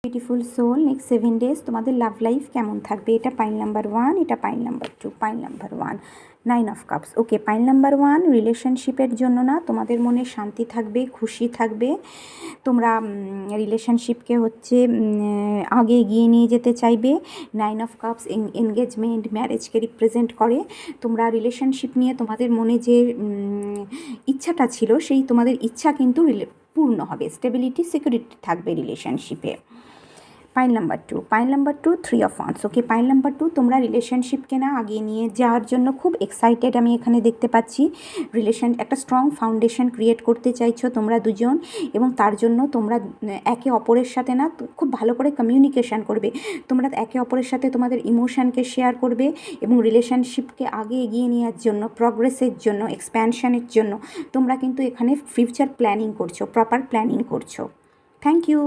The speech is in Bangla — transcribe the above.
বিউটিফুল সোল নেক্সট 7 ডেজ তোমাদের লাভ লাইফ কেমন থাকবে। এটা পাইল নাম্বার 1, এটা pile number 2, pile number 1 9 of cups. Okay, pile number 1 রিলেশনশিপের জন্য না, তোমাদের মনে শান্তি থাকবে, খুশি থাকবে, তোমরা রিলেশনশিপকে হচ্ছে আগে এগিয়ে নিয়ে যেতে চাইবে। 9 অফ কাপস এনগেজমেন্ট, ম্যারেজকে রিপ্রেজেন্ট করে। তোমরা রিলেশনশিপ নিয়ে তোমাদের মনে যে ইচ্ছাটা ছিল, সেই তোমাদের ইচ্ছা কিন্তু পূর্ণ হবে, স্টেবিলিটি সিকিউরিটি থাকবে রিলেশনশিপে। Pile number 2, pile number 2 3 of wands. Okay, pile number 2 তোমরা রিলেশনশিপকে না আগিয়ে নিয়ে যাওয়ার জন্য খুব এক্সাইটেড আমি এখানে দেখতে পাচ্ছি। একটা স্ট্রং ফাউন্ডেশন ক্রিয়েট করতে চাইছো তোমরা দুজন, এবং তার জন্য তোমরা একে অপরের সাথে না খুব ভালো করে কমিউনিকেশান করবে। তোমরা একে অপরের সাথে তোমাদের ইমোশনকে শেয়ার করবে, এবং রিলেশনশিপকে আগে এগিয়ে নেওয়ার জন্য, প্রগ্রেসের জন্য, এক্সপ্যানশনের জন্য তোমরা কিন্তু এখানে ফিউচার প্ল্যানিং করছো, প্রপার প্ল্যানিং করছো। Thank you.